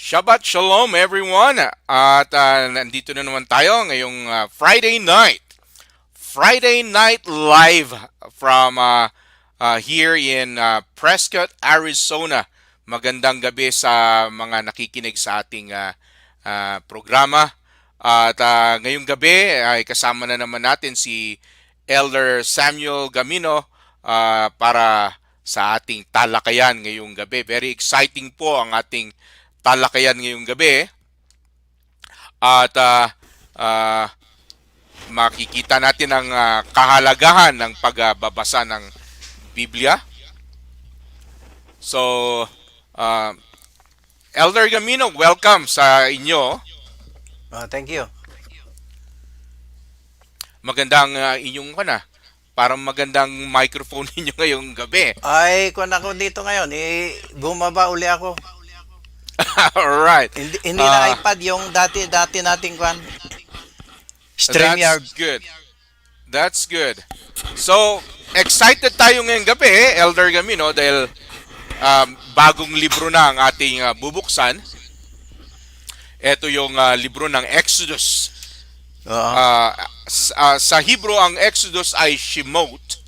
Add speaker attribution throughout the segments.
Speaker 1: Shabbat Shalom everyone! At nandito na naman tayo ngayong Friday night. Friday night live from here in Prescott, Arizona. Magandang gabi sa mga nakikinig sa ating programa. At ngayong gabi ay kasama na naman natin si Elder Samuel Gamino para sa ating talakayan ngayong gabi. Very exciting po ang ating talakayan ngayong gabi at makikita natin ang kahalagahan ng pagbabasa ng Biblia. So, Elder Gamino, welcome sa inyo.
Speaker 2: Thank you.
Speaker 1: Magandang inyong parang magandang microphone ninyo ngayong gabi.
Speaker 2: Ay, kung ako dito ngayon, bumaba uli ako.
Speaker 1: Alright.
Speaker 2: Hindi na iPad yung dati nating kwan. StreamYard.
Speaker 1: That's good. So, excited tayo ngayong gabi, Elder Gamino, dahil bagong libro na ang ating bubuksan. Ito yung libro ng Exodus. Sa Hebrew, ang Exodus ay Shemot.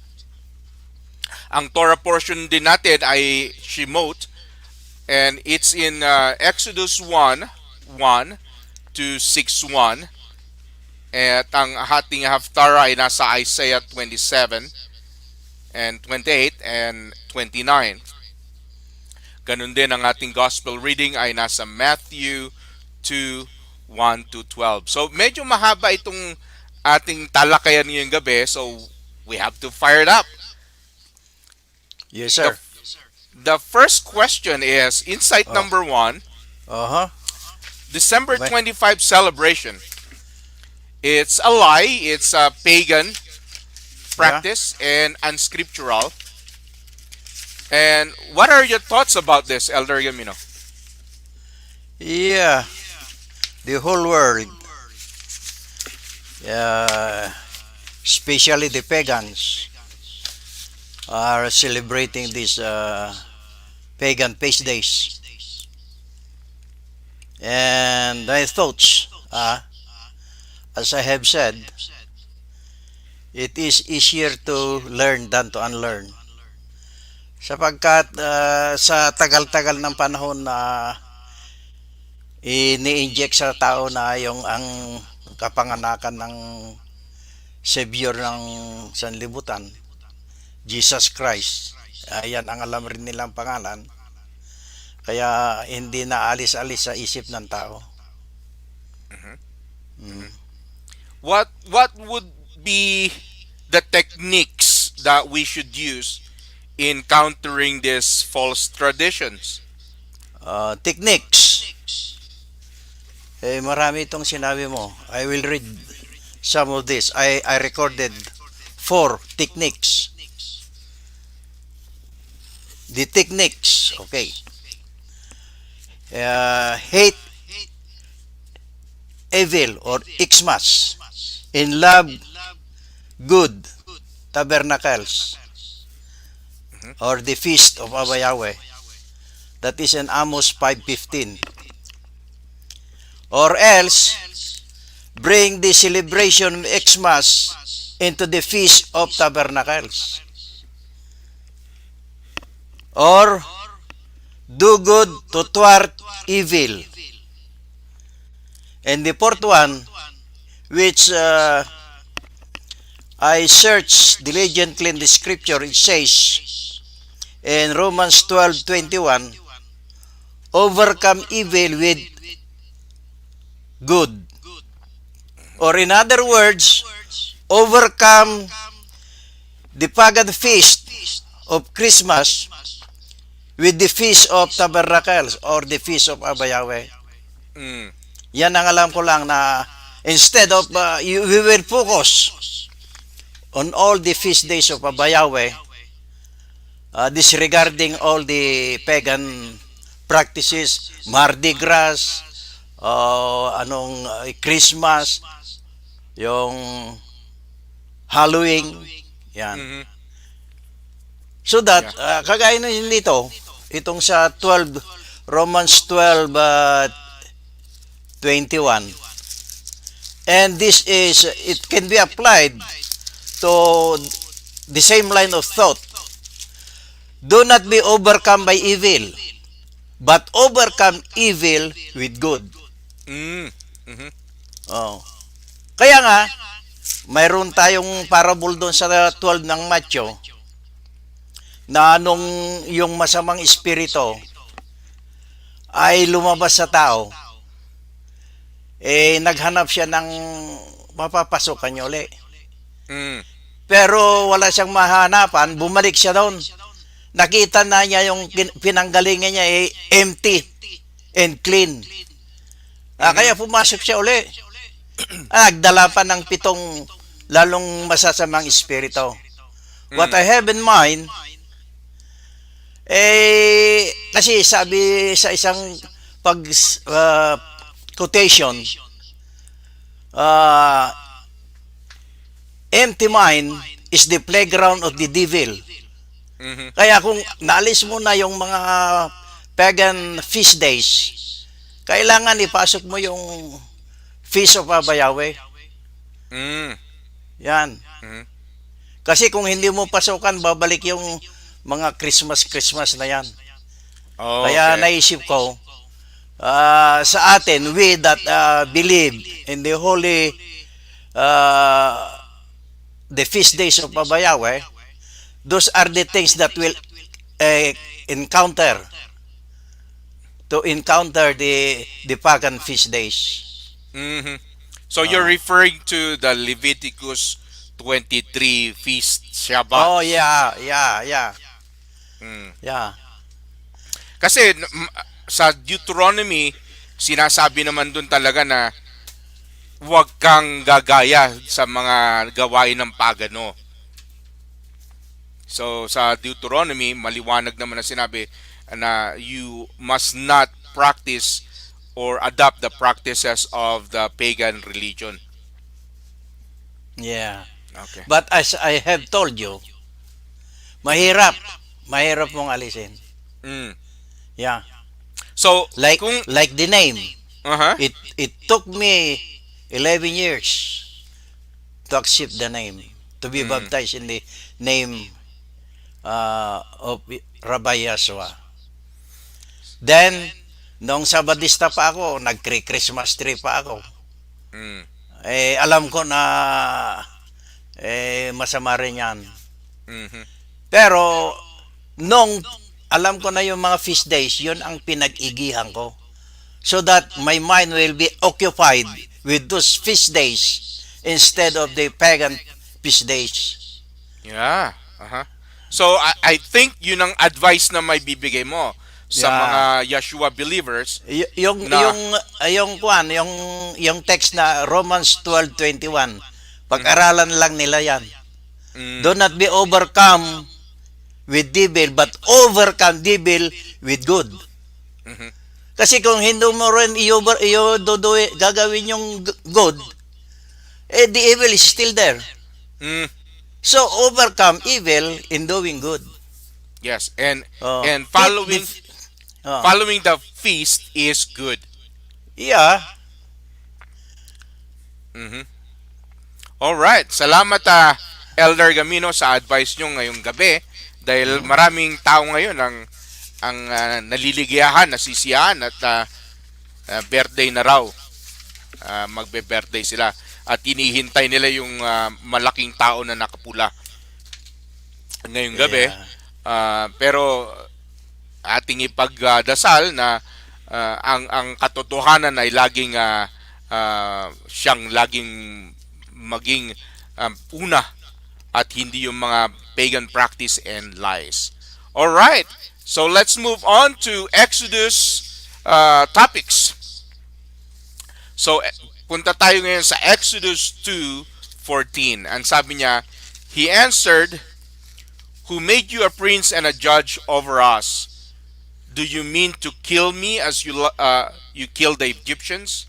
Speaker 1: Ang Torah portion din natin ay Shemot. And it's in Exodus 1:1 to 6:1. At ang ating Haftarah ay nasa Isaiah 27 and 28 and 29. Ganun din ang ating gospel reading ay nasa Matthew 2:1 to 12. So medyo mahaba itong ating talakayan ngayong gabi, so we have to fire it up.
Speaker 2: Yes, sir.
Speaker 1: The first question is insight number 1. December 25 celebration. It's a lie. It's a pagan practice and unscriptural. And what are your thoughts about this, Elder Gamino?
Speaker 2: Yeah. The whole world, especially the pagans, are celebrating these pagan feast days. And my thoughts, as I have said, it is easier to learn than to unlearn. Sapagkat sa tagal-tagal ng panahon na ini-inject sa tao na ang kapanganakan ng Savior ng sanlibutan, Jesus Christ. Ayan ang alam rin nilang pangalan. Kaya hindi na alis-alis sa isip ng tao.
Speaker 1: What would be the techniques that we should use in countering these false traditions?
Speaker 2: Techniques. Marami itong sinabi mo. I will read some of this. I recorded 4 techniques. The techniques, okay. Hate evil or Xmas, in love good tabernacles, or the feast of Abba Yahweh. That is in Amos 5:15. Or else, bring the celebration of Xmas into the feast of tabernacles. Or do good to thwart evil. And the fourth one, which I searched diligently in the scripture, it says in Romans 12:21, overcome evil with good. Or in other words, overcome the pagan feast of Christmas with the feast of tabernacles or the feast of Abba Yahweh. Yan ang alam ko lang, na instead of we will focus on all the feast days of Abba Yahweh, disregarding all the pagan practices, Mardi Gras, Christmas, yung Halloween, yan. So that, kagaya nito, itong sa Romans 12, 21. And this is, it can be applied to the same line of thought. Do not be overcome by evil, but overcome evil with good.
Speaker 1: Mm. Mhm.
Speaker 2: Oh. Kaya nga, mayroon tayong parable doon sa 12 ng Matthew na nung yung masamang espiritu ay lumabas sa tao, naghanap siya ng mapapasukan niya uli.
Speaker 1: Mm.
Speaker 2: Pero wala siyang mahanapan, bumalik siya doon. Nakita na niya yung pinanggalingan niya empty and clean.
Speaker 1: Mhm.
Speaker 2: Kaya pumasok siya uli. Nagdala pa ng 7 lalong masasamang espiritu. What
Speaker 1: Mm.
Speaker 2: I have in mind, kasi sabi sa isang pag quotation, uh, empty mind is the playground of the devil.
Speaker 1: Mhm.
Speaker 2: Kaya kung naalis mo na yung mga pagan feast days, kailangan ipasok mo yung Feast of Abayawe.
Speaker 1: Mm.
Speaker 2: Yan.
Speaker 1: Mhm.
Speaker 2: Kasi kung hindi mo pasukan, babalik yung mga Christmas na yan.
Speaker 1: Oh,
Speaker 2: Kaya
Speaker 1: okay.
Speaker 2: naisip ko, sa atin, we that believe in the holy, uh, the feast days of Abayawe, those are the things that will uh, encounter, to encounter the pagan feast days.
Speaker 1: Mhm. So you're
Speaker 2: Uh,
Speaker 1: referring to the Leviticus 23 feast
Speaker 2: oh,
Speaker 1: Shabbats.
Speaker 2: yeah.
Speaker 1: Mm.
Speaker 2: Yeah.
Speaker 1: Kasi sa Deuteronomy, sinasabi naman dun talaga na huwag kang gagaya sa mga gawain ng pagano. So sa Deuteronomy, maliwanag naman na sinabi na you must not practice or adopt the practices of the pagan religion.
Speaker 2: Yeah.
Speaker 1: Okay.
Speaker 2: But as I have told you, mahirap. Mahirap mong alisin.
Speaker 1: Mm.
Speaker 2: Yeah.
Speaker 1: So,
Speaker 2: Like
Speaker 1: kung
Speaker 2: like the name.
Speaker 1: uh-huh.
Speaker 2: It took me 11 years to accept the name, to be
Speaker 1: Mm.
Speaker 2: baptized in the name of Rabbi Yashua. Then, nung Sabadista pa ako, nag-Christmas tree pa ako.
Speaker 1: Mm.
Speaker 2: Alam ko na masama rin yan.
Speaker 1: Mhm.
Speaker 2: Pero, nung alam ko na yung mga feast days, yun ang pinag-igihan ko. So that my mind will be occupied with those feast days instead of the pagan feast days.
Speaker 1: Yeah. Uh-huh. So I think yun ang advice na may bibigay mo sa
Speaker 2: Yeah.
Speaker 1: mga Yeshua believers
Speaker 2: Yung
Speaker 1: na
Speaker 2: yung text na Romans 12:21.
Speaker 1: mhm.
Speaker 2: Pag-aralan lang nila 'yan.
Speaker 1: Mm.
Speaker 2: Do not be overcome with devil, but overcome devil with good.
Speaker 1: Mhm.
Speaker 2: Kasi kung hindi mo rin gagawin yung good, the evil is still there.
Speaker 1: Mm.
Speaker 2: So overcome evil in doing good.
Speaker 1: Yes, and
Speaker 2: Oh,
Speaker 1: and
Speaker 2: keep the oh,
Speaker 1: following the feast is good.
Speaker 2: yeah,
Speaker 1: Mhm. All right. Salamat Elder Gamino sa advice nyo ngayong gabi dahil maraming tao ngayon ang naliligayahan, nasisiyahan at birthday na raw. Magbe-birthday sila at hinihintay nila yung malaking tao na nakapula ngayong gabi.
Speaker 2: yeah,
Speaker 1: Pero ating ipagdasal na ang katotohanan ay laging siyang laging maging una at hindi yung mga pagan practice and lies. All right. So let's move on to Exodus topics. So punta tayo ngayon sa Exodus 2:14. Ang sabi niya, he answered, "Who made you a prince and a judge over us? Do you mean to kill me as you killed the Egyptians?"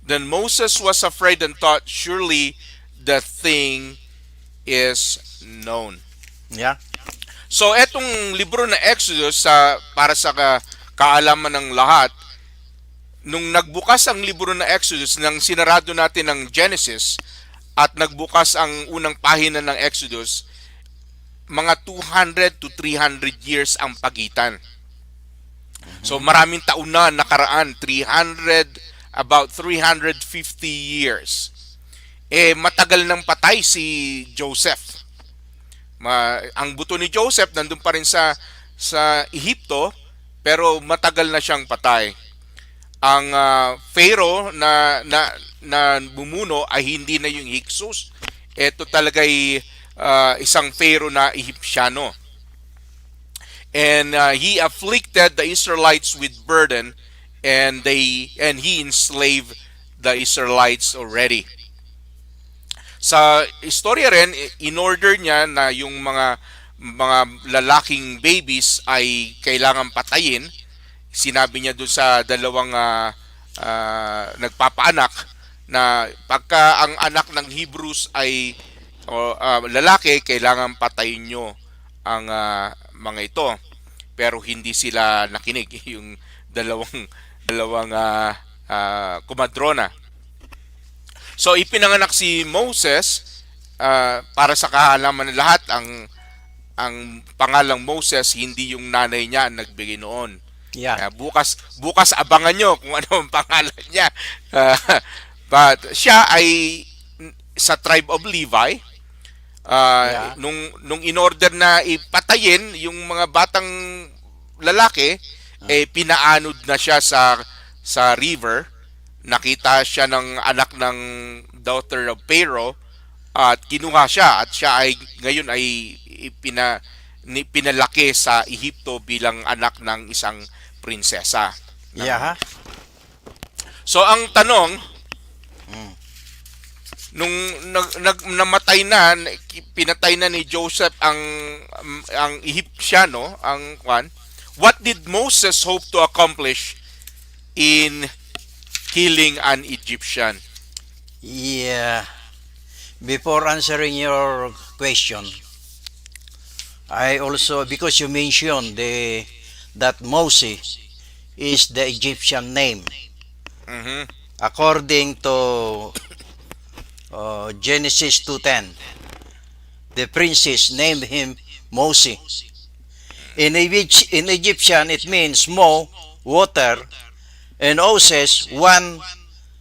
Speaker 1: Then Moses was afraid and thought, "Surely the thing is known."
Speaker 2: yeah,
Speaker 1: So etong libro na Exodus para sa kaalaman ng lahat, nung nagbukas ang libro ng Exodus, nang sinarado natin ang Genesis at nagbukas ang unang pahina ng Exodus, mga 200 to 300 years ang pagitan. So maraming taon na nakaraan, about 350 years. Matagal nang patay si Joseph. Ang buto ni Joseph nandun pa rin sa Ehipto, pero matagal na siyang patay. Ang Pharaoh na bumuno ay hindi na yung Hyksos. Ito talaga'y isang Pharaoh na Egyptiano. And he afflicted the Israelites with burden, and he enslaved the Israelites already. Sa istorya rin, in order niya na yung mga lalaking babies ay kailangan patayin. Sinabi niya doon sa dalawang nagpapaanak na pagka ang anak ng Hebrews ay lalaki, kailangan patayin nyo ang mga ito. Pero hindi sila nakinig, yung dalawang kumadrona. So ipinanganak si Moses, para sa kaalaman ng lahat, ang pangalang Moses, hindi yung nanay niya ang nagbigay noon.
Speaker 2: Yeah.
Speaker 1: Bukas abangan nyo kung ano ang pangalan niya. But siya ay sa tribe of Levi.
Speaker 2: Yeah.
Speaker 1: Nung in order na ipatayin yung mga batang lalaki, pinaanod na siya sa river. Nakita siya ng anak ng daughter of Pharaoh at kinuha siya, at siya ay ngayon ay pinalaki sa Ehipto bilang anak ng isang prinsesa.
Speaker 2: Yeah.
Speaker 1: So ang tanong, nung namatay na, pinatay na ni Joseph ang Egyptiano, what did Moses hope to accomplish in killing an Egyptian?
Speaker 2: Yeah. Before answering your question, I also, because you mentioned that Moses is the Egyptian name.
Speaker 1: Mhm.
Speaker 2: According to Genesis 2:10, the princess named him Moses. In Egyptian, it means mo, water, and Oses, one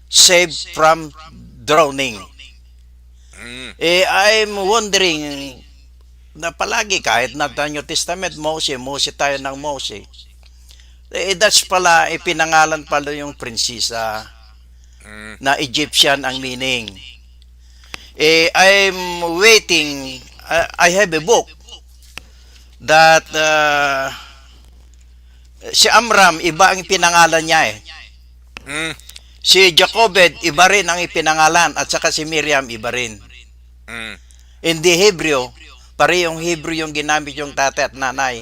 Speaker 2: saved from drowning. I'm wondering na palagi kahit na New Testament, Moses tayo ng Moses. That's pala, ipinangalan pala yung prinsesa na Egyptian ang meaning. I'm waiting, I have a book that si Amram, iba ang pinangalan niya Si Jacobed, iba rin ang ipinangalan, at saka si Miriam, iba rin. In the Hebrew, parehong Hebrew yung ginamit yung tatay at nanay.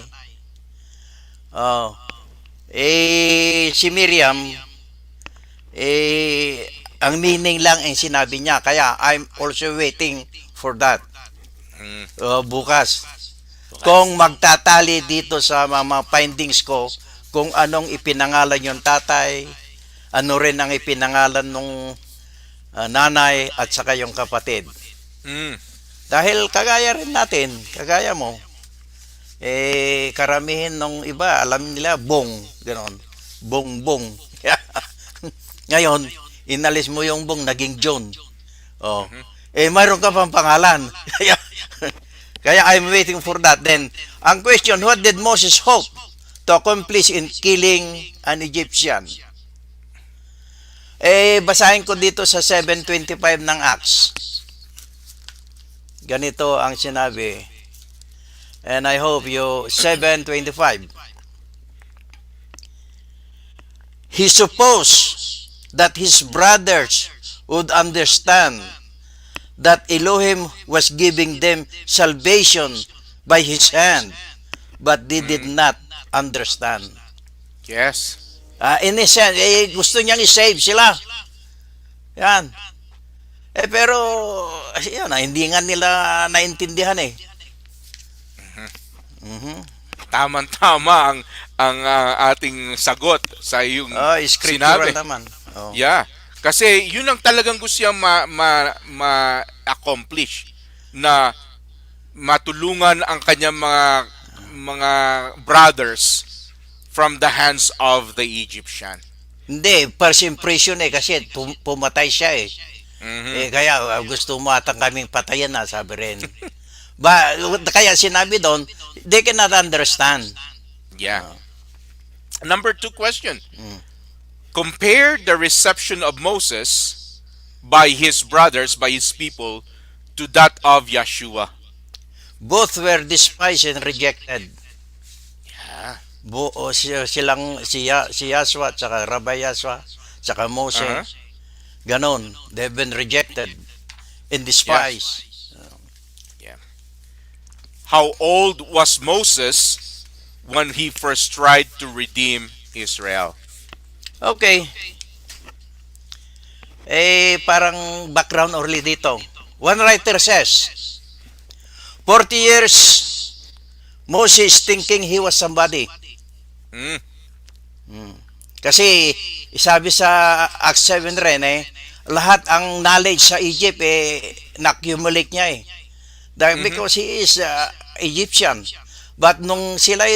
Speaker 2: Si Miriam, ang meaning lang ang sinabi niya. Kaya I'm also waiting for that. Bukas. Kung magtatali dito sa mga findings ko, kung anong ipinangalan yung tatay, ano rin ang ipinangalan nung nanay at saka yung kapatid. Dahil kagaya rin natin, kagaya mo, karamihin nung iba, alam nila, bong, gano'n. Bong. Ngayon, inalis mo yung bong, naging John. Mayroon ka pang pangalan. Kaya I'm waiting for that. Then, ang question, what did Moses hope to accomplish in killing an Egyptian? Basahin ko dito sa 7:25 ng Acts. Ganito ang sinabi. And I hope you, 7:25. He supposed that his brothers would understand that Elohim was giving them salvation by his hand, but they did not understand.
Speaker 1: Yes.
Speaker 2: In a sense, gusto niyang i-save sila. Yan. Pero, yan, hindi nga nila naintindihan
Speaker 1: Tama-tama ang ating sagot sa iyong
Speaker 2: Oh, scriptural
Speaker 1: sinabi.
Speaker 2: naman. Oh.
Speaker 1: Yeah. Kasi yun ang talagang gusto niya ma-accomplish na matulungan ang kanyang mga brothers from the hands of the Egyptian.
Speaker 2: Hindi, first impression kasi pumatay siya eh.
Speaker 1: Mhm.
Speaker 2: Kaya gusto mo atang kaming patayan na, sabi rin. Ba, kaya sinabi doon, they cannot understand.
Speaker 1: Yeah. Number 2 question.
Speaker 2: Mm.
Speaker 1: Compare the reception of Moses by his brothers, by his people, to that of Yeshua.
Speaker 2: Both were despised and rejected.
Speaker 1: Yeah.
Speaker 2: Si Yaswa, tsaka Rabbi Yaswa, tsaka Mose,
Speaker 1: Uh-huh.
Speaker 2: ganon. They've been rejected and
Speaker 1: Yeah.
Speaker 2: despised.
Speaker 1: Yeah. How old was Moses when he first tried to redeem Israel?
Speaker 2: Okay. Parang background early dito. One writer says, 40 years, Moses thinking he was somebody.
Speaker 1: Mm.
Speaker 2: Kasi, sabi sa Acts 7 rin lahat ang knowledge sa Egypt na-accumulate niya Dahil because he is Egyptian. But nung sila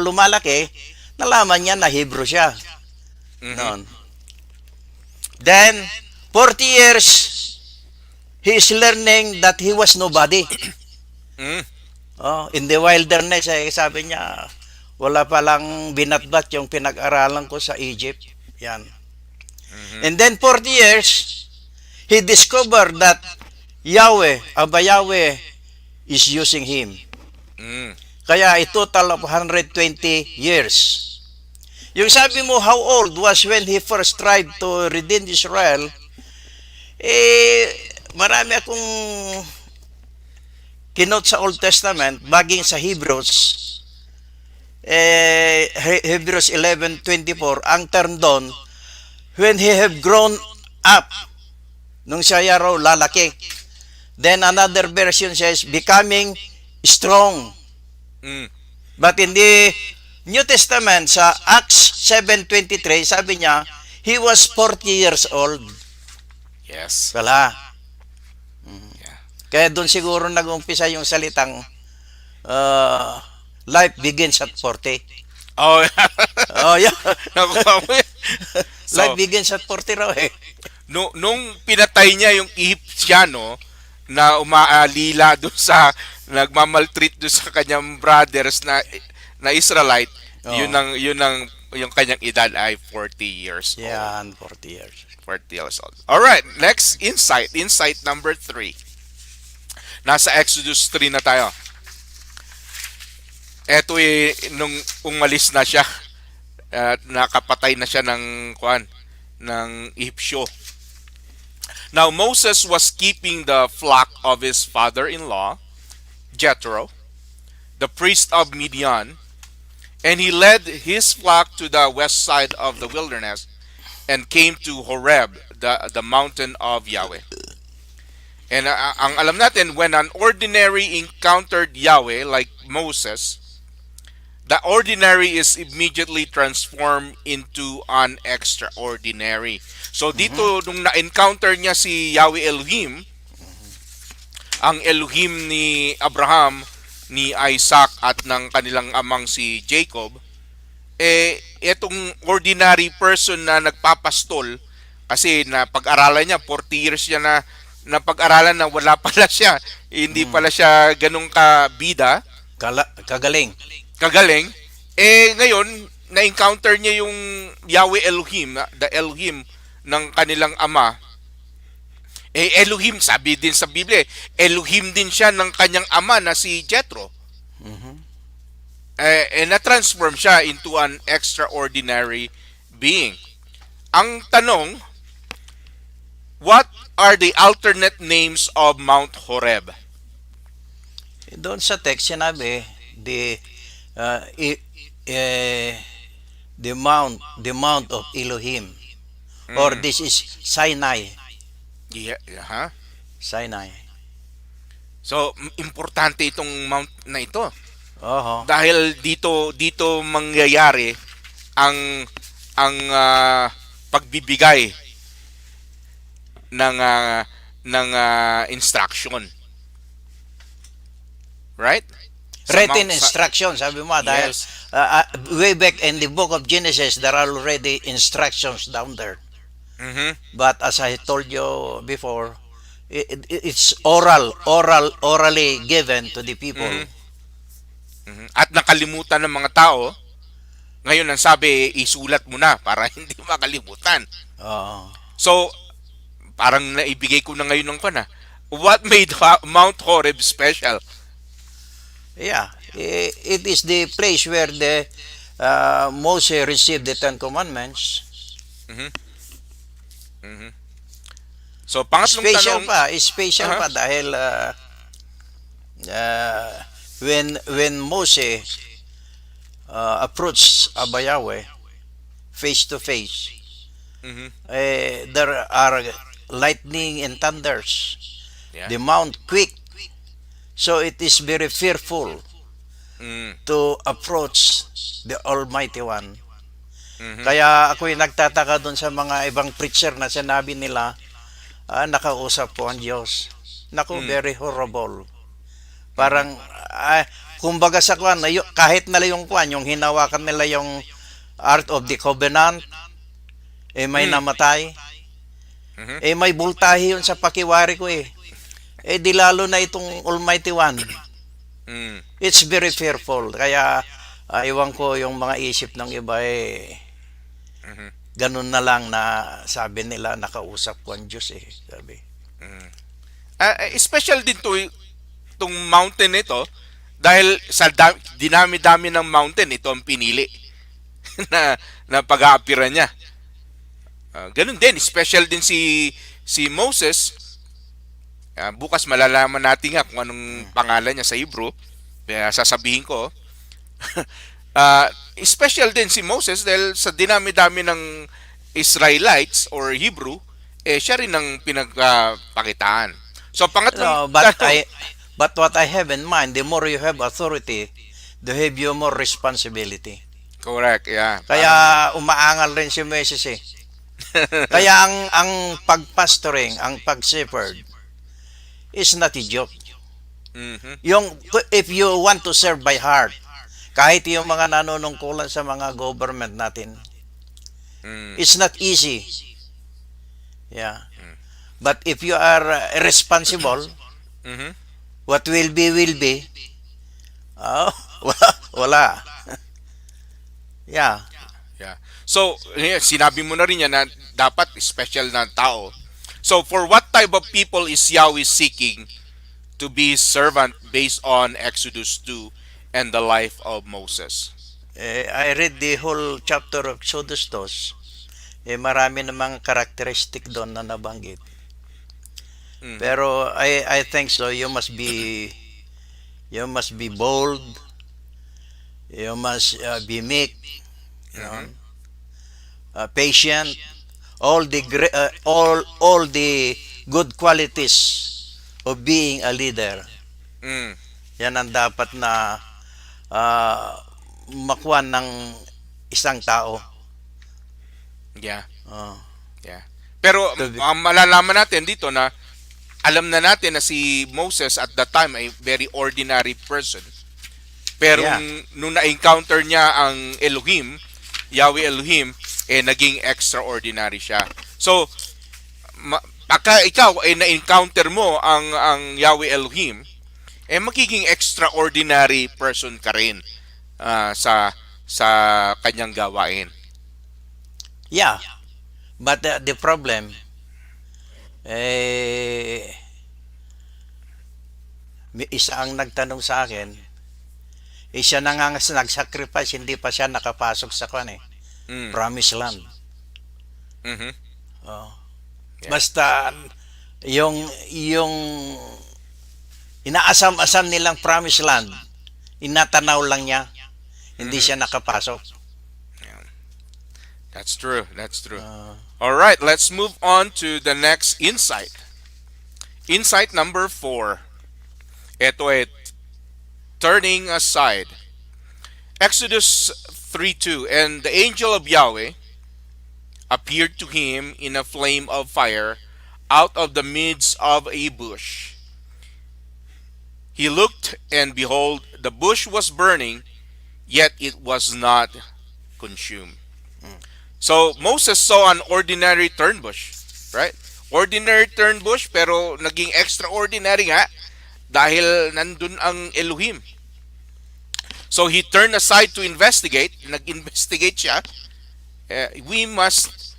Speaker 2: lumalaki, nalaman niya na Hebrew siya.
Speaker 1: Mhm.
Speaker 2: Noon. Then, 40 years, he is learning that he was nobody.
Speaker 1: Mm.
Speaker 2: In the wilderness, sabi niya, wala palang binatbat yung pinag-aralan ko sa Egypt. Yan. And then 40 years, he discovered that Abba Yahweh is using him.
Speaker 1: Mm.
Speaker 2: Kaya a total of 120 years. Yung sabi mo, how old was when he first tried to redeem Israel, marami akong kinote sa Old Testament, baging sa Hebrews, Hebrews 11:24, ang term doon, when he have grown up, nung siya raw lalaki. Then another version says, becoming strong.
Speaker 1: Mm.
Speaker 2: But in the New Testament, sa Acts 7:23, sabi niya, he was 40 years old.
Speaker 1: Yes.
Speaker 2: Wala.
Speaker 1: Yeah.
Speaker 2: Kaya doon siguro nag-umpisa yung salitang life begins at 40.
Speaker 1: Oh,
Speaker 2: Oh, yeah.
Speaker 1: nakuha mo yan.
Speaker 2: Life
Speaker 1: So,
Speaker 2: begins at 40 raw
Speaker 1: nung pinatay niya yung Egyptiano na umaalila doon sa nagmamaltreat doon sa kanyang brothers na Israelite,
Speaker 2: Oh.
Speaker 1: yung kanyang edad ay 40 years old.
Speaker 2: Yan, 40 years.
Speaker 1: 40 years old. All right, next insight number 3. Nasa Exodus 3 na tayo. Eto nung umalis na siya at nakapatay na siya ng Ehipsyo. Now Moses was keeping the flock of his father-in-law, Jethro, the priest of Midian, and he led his flock to the west side of the wilderness and came to Horeb, the mountain of Yahweh. And ang alam natin, when an ordinary encountered Yahweh like Moses, the ordinary is immediately transformed into an extraordinary. So dito, nung na-encounter niya si Yahweh Elohim, ang Elohim ni Abraham, ni Isaac at ng kanilang amang si Jacob, itong ordinary person na nagpapastol, kasi na pag-aralan niya, 40 years siya na pag-aralan na wala pala siya, hindi pala siya ganong kabida,
Speaker 2: Kagaling.
Speaker 1: kagaling, ngayon, na-encounter niya yung Yahweh Elohim, the Elohim ng kanilang ama. Elohim, sabi din sa Biblia, Elohim din siya ng kanyang ama na si Jethro. Na-transform siya into an extraordinary being. Ang tanong, what are the alternate names of Mount Horeb?
Speaker 2: Doon sa text sinabi, the mount of Elohim, or this is Sinai.
Speaker 1: Yeah, huh?
Speaker 2: Sinai.
Speaker 1: So, importante itong mount na ito.
Speaker 2: Oho.
Speaker 1: Dahil dito mangyayari ang pagbibigay ng instruction, right?
Speaker 2: Written instruction, sabi mo, dahil
Speaker 1: Yes.
Speaker 2: way back in the book of Genesis, there are already instructions down there.
Speaker 1: Mhm.
Speaker 2: But as I told you before, it's orally given to the people.
Speaker 1: Mhm. Mhm. At nakalimutan ng mga tao, ngayon ang sabi, isulat mo na para hindi makalimutan.
Speaker 2: Uh,
Speaker 1: So, parang naibigay ko na ngayon ng pana. What made Mount Horeb special?
Speaker 2: yeah, it is the place where the Moses received the Ten Commandments.
Speaker 1: Mhm. Mhm. So, pangatlong tanong,
Speaker 2: Special
Speaker 1: aha.
Speaker 2: pa dahil uh, when Moses approached Abba Yahweh face to face,
Speaker 1: Mhm.
Speaker 2: there are lightning and thunders.
Speaker 1: Yeah.
Speaker 2: The mount quick, so it is very fearful
Speaker 1: Mm.
Speaker 2: to approach the Almighty One.
Speaker 1: Mhm.
Speaker 2: Kaya ako'y nagtataka doon sa mga ibang preacher na sinabi nila, nakausap po ang Diyos. Naku,
Speaker 1: Mm.
Speaker 2: very horrible.
Speaker 1: Mhm.
Speaker 2: Parang, kumbaga sa kwan, kahit nila yung kwan, yung hinawakan nila yung Art of the Covenant, may
Speaker 1: Mm.
Speaker 2: namatay.
Speaker 1: Mhm.
Speaker 2: May bultahe yun sa pakiwari ko eh. Di lalo na itong Almighty One.
Speaker 1: Mm.
Speaker 2: It's very fearful. Kaya, iwan ko yung mga isip ng iba
Speaker 1: Mhm.
Speaker 2: ganun na lang na sabi nila, nakausap ko ang Diyos eh. Sabi.
Speaker 1: Mm. Special din itong mountain ito dahil sa dinami-dami ng mountain, ito ang pinili na pag-aapiran niya. Ganun din, special din si Moses. Bukas malalaman natin nga kung anong pangalan niya sa Hebrew. Kaya sasabihin ko. Special din si Moses dahil sa dinami-dami ng Israelites or Hebrew, siya rin ang pinagpakitaan. So pangatlong
Speaker 2: No,
Speaker 1: tanong.
Speaker 2: but what I have in mind, the more you have authority, the have you more responsibility.
Speaker 1: Correct, yeah.
Speaker 2: Kaya umaangal rin si Moses eh. Kaya ang pagpastoring, ang pag-shepherd is not a joke.
Speaker 1: Mhm.
Speaker 2: Yung if you want to serve by heart, kahit yung mga nanunungkulan sa mga government natin,
Speaker 1: Mm.
Speaker 2: it's not easy. Yeah. But if you are responsible,
Speaker 1: Mhm.
Speaker 2: what will be will be. Oh, wala. Yeah.
Speaker 1: Yeah. So, sinabi mo na rin yan na dapat special na tao. So, for what type of people is Yahweh seeking to be servant based on Exodus 2 and the life of Moses?
Speaker 2: I read the whole chapter of Exodus 2. Marami namang characteristic doon na nabanggit.
Speaker 1: Mhm.
Speaker 2: Pero I think so you must be bold, you must be meek, you know,
Speaker 1: Mhm.
Speaker 2: patient, all the good qualities of being a leader.
Speaker 1: Mm.
Speaker 2: Yan ang dapat na makuha ng isang tao.
Speaker 1: Yeah.
Speaker 2: Uh,
Speaker 1: Yeah. Pero
Speaker 2: to be-
Speaker 1: malalaman natin dito na alam na natin na si Moses at that time ay very ordinary person. Pero
Speaker 2: Yeah.
Speaker 1: nung na-encounter niya ang Elohim, Yahweh Elohim, naging extraordinary siya. So, pagka ikaw ay na-encounter mo ang Yahweh Elohim, magiging extraordinary person ka rin sa kanyang gawain.
Speaker 2: yeah. But the problem, may isa ang nagtanong sa akin, siya na nga nag-sacrifice, hindi pa siya nakapasok sa
Speaker 1: Mm.
Speaker 2: promised land.
Speaker 1: Mhm.
Speaker 2: Oh.
Speaker 1: Yeah.
Speaker 2: Basta yung inaasam-asam nilang promised land, inatanaw lang niya, hindi siya nakapasok.
Speaker 1: That's true. That's true.
Speaker 2: Uh,
Speaker 1: All right, let's move on to the next insight. Insight number 4. Ito ay turning aside. Exodus 3:2, and the angel of Yahweh appeared to him in a flame of fire out of the midst of a bush. He looked, and behold, the bush was burning, yet it was not consumed. So Moses saw an ordinary thorn bush, right? Ordinary thorn bush, pero naging extraordinary nga dahil nandun ang Elohim. So he turned aside to investigate. Nag-investigate siya. We must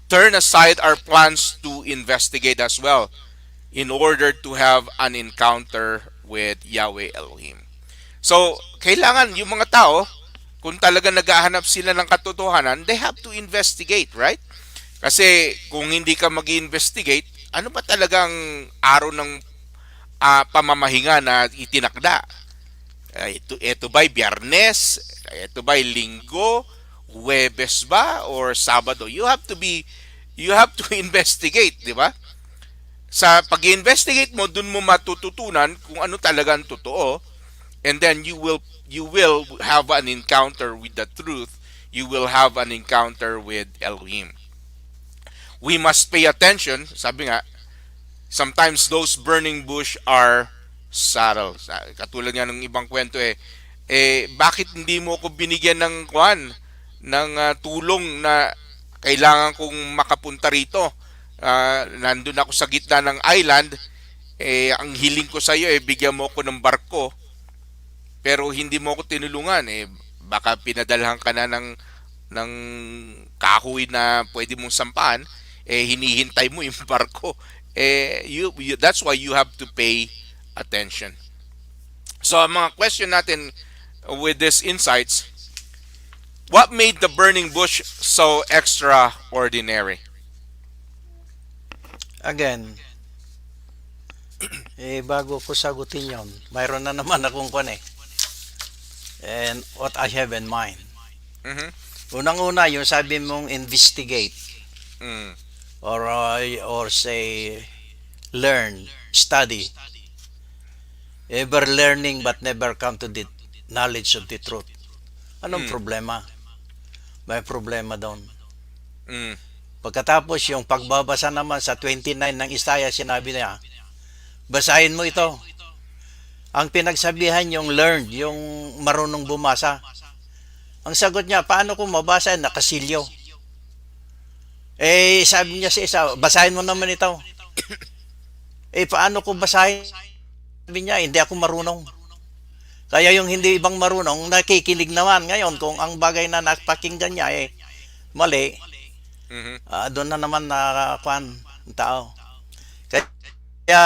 Speaker 1: turn aside our plans to investigate as well in order to have an encounter with Yahweh Elohim. So, kailangan yung mga tao, kung talaga naghahanap sila ng katotohanan, they have to investigate, right? Kasi kung hindi ka mag-investigate, ano ba talagang araw ng pamamahinga na itinakda? Ito ba'y Biyernes? Ito ba'y Linggo? Huwebes ba? Or Sabado? You have to investigate, di ba? Sa pag-investigate mo, dun mo matututunan kung ano talagang totoo, and then you will have an encounter with the truth. You will have an encounter with Elohim. We must pay attention. Sabi nga, sometimes those burning bush are subtle. Katulad nga ng ibang kwento bakit hindi mo ko binigyan ng tulong na kailangan kong makapunta rito? Nandun ako sa gitna ng island, ang hiling ko sa iyo bigyan mo ko ng barko, pero hindi mo ko tinulungan, baka pinadalhan ka na ng kahoy na pwede mong sampahan, hinihintay mo yung barko. That's why you have to pay attention. So ang mga question natin with these insights, what made the burning bush so extraordinary?
Speaker 2: Again, bago ko sagutin yon, mayroon na naman akong and what I have in mind.
Speaker 1: Mhm.
Speaker 2: Unang-una, yung sabi mong investigate
Speaker 1: Mm.
Speaker 2: or say learn, study. Ever learning but never come to the knowledge of the truth. Anong problema? May problema doon.
Speaker 1: Mm.
Speaker 2: Pagkatapos yung pagbabasa naman sa 29 ng Isaiah, sinabi niya, basahin mo ito. Ang pinagsabihan yung learned, yung marunong bumasa. Ang sagot niya, paano ko mabasa? Nakasilyo. Sabi niya sa isa, basahin mo naman ito. Paano ko basahin? Sabi niya, hindi ako marunong. Kaya yung hindi ibang marunong, nakikinig naman ngayon kung ang bagay na napakinggan niya mali.
Speaker 1: Mhm.
Speaker 2: Doon na naman ang tao. Kaya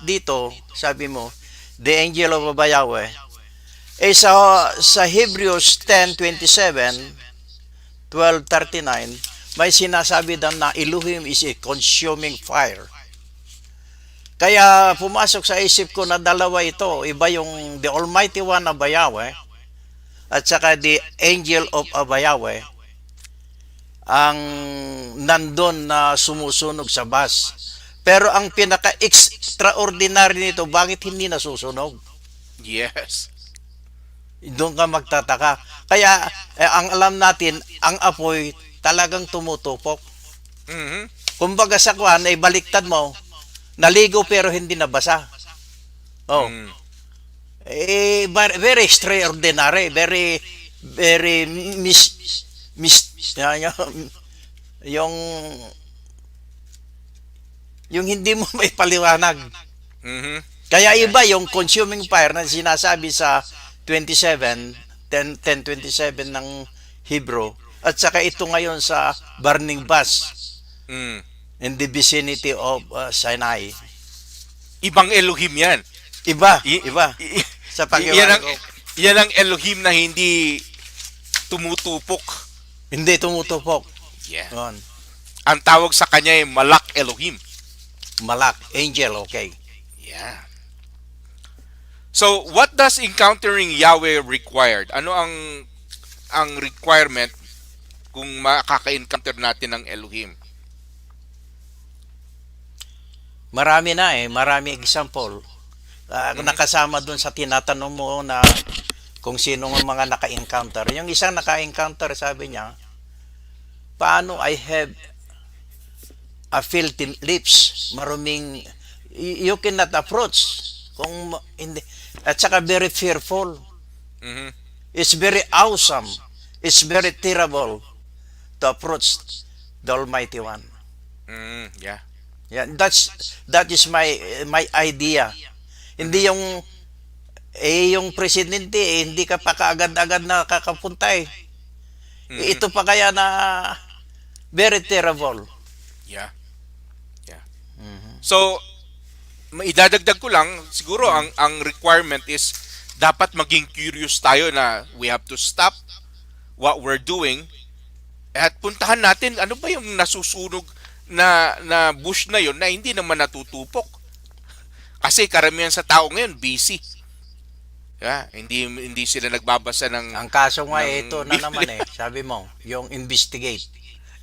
Speaker 2: dito, sabi mo, the angel of Yahweh, sa Hebrews 10:27, 12:39, may sinasabi doon na Elohim is a consuming fire. Kaya pumasok sa isip ko na dalawa ito. Iba yung the Almighty One of Yahweh at saka the angel of Yahweh ang nandun na sumusunog sa bus. Pero ang pinaka-extraordinary nito, bakit hindi nasusunog?
Speaker 1: Yes.
Speaker 2: Doon ka magtataka. Kaya ang alam natin, ang apoy talagang tumutupok.
Speaker 1: Mhm.
Speaker 2: Kumbaga sa baliktad mo, naligo pero hindi nabasa.
Speaker 1: Mm.
Speaker 2: Very extraordinary, very yung hindi mo may paliwanag.
Speaker 1: Mhm.
Speaker 2: Kaya iba yung consuming fire na sinasabi sa 10:27 ng Hebrew at saka ito ngayon sa burning bush
Speaker 1: Mm.
Speaker 2: in the vicinity of Sinai.
Speaker 1: Ibang Elohim 'yan.
Speaker 2: Iba
Speaker 1: I-
Speaker 2: sa
Speaker 1: yan
Speaker 2: pagkiwan
Speaker 1: ang
Speaker 2: ko.
Speaker 1: yan ang Elohim na hindi tumutupok.
Speaker 2: Hindi tumutupok.
Speaker 1: Yeah.
Speaker 2: Yun.
Speaker 1: Ang tawag sa kanya ay Malak Elohim.
Speaker 2: Malak, angel, okay.
Speaker 1: Yeah. So, what does encountering Yahweh required? Ano ang requirement kung makaka-encounter natin ng Elohim?
Speaker 2: Marami na marami example. nakasama dun sa tinatanong mo na kung sino ang mga naka-encounter. Yung isang naka-encounter, sabi niya, paano I have a filthy lips, maruming, you cannot approach. Kung hindi, at saka very fearful.
Speaker 1: Mhm.
Speaker 2: It's very awesome. It's very terrible to approach the Almighty One.
Speaker 1: Yeah.
Speaker 2: Yeah, that is my idea. Hindi yung presidente hindi ka pa kaagad-agad nakakapunta eh.
Speaker 1: Mhm.
Speaker 2: Ito pa kaya na very terrible.
Speaker 1: Yeah. Yeah. So, idadagdag ko lang, siguro ang requirement is dapat maging curious tayo na we have to stop what we're doing at puntahan natin ano ba yung nasusunog na bush na yon na hindi naman natutupok. Kasi karamihan sa tao ngayon busy. Yeah, hindi sila nagbabasa
Speaker 2: Ang kaso nga
Speaker 1: ng
Speaker 2: ito na naman
Speaker 1: Biblia.
Speaker 2: sabi mo, yung investigate.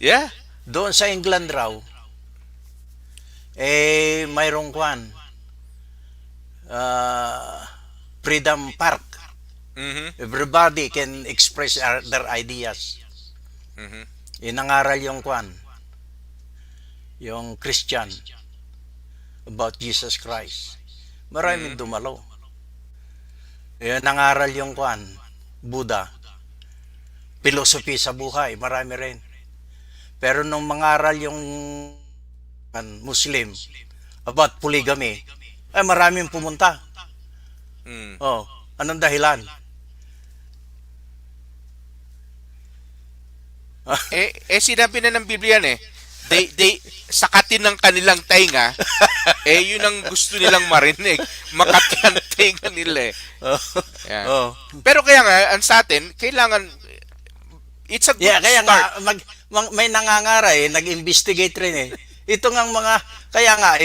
Speaker 1: Yeah.
Speaker 2: Doon sa England raw, mayroong Freedom Park.
Speaker 1: Mhm.
Speaker 2: Everybody can express their ideas.
Speaker 1: Mhm.
Speaker 2: Inangaral yung Christian about Jesus Christ. Maraming dumalo. Nangaral yung Buddha. Philosophy sa buhay, marami rin. Pero nung mangaral yung Muslim about polygamy, maraming pumunta.
Speaker 1: Mm.
Speaker 2: Oh, anong dahilan?
Speaker 1: Sinabi na ng Biblia they sakatin ng kanilang tainga, yun ang gusto nilang marinig. Makati ang tainga nila Yeah.
Speaker 2: Oh.
Speaker 1: Pero kaya nga, sa atin, kailangan, it's a good
Speaker 2: Kaya
Speaker 1: start.
Speaker 2: nga may nangangaray, nag-investigate rin eh. Ito ngang kaya nga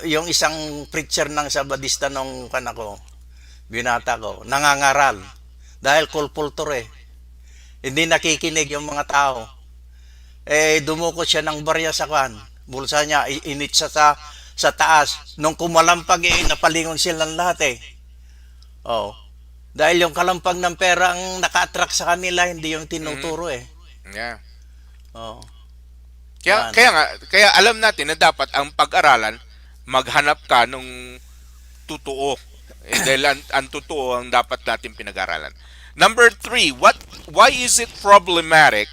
Speaker 2: yung isang preacher ng Sabadista nung ako, binata ko, nangangaral dahil kulpultor eh. Hindi nakikinig yung mga tao. Dumukot siya ng barya sa bulsa niya, init siya sa taas. Nung kumalampag napalingon silang lahat eh. Oh. Dahil yung kalampag ng pera ang naka-attract sa kanila, hindi yung tinuturo eh.
Speaker 1: Yeah.
Speaker 2: Oh.
Speaker 1: Kaya alam natin na dapat ang pag-aralan, maghanap ka nung totoo. Dahil ang totoo ang dapat natin pinag-aralan. Number 3, why is it problematic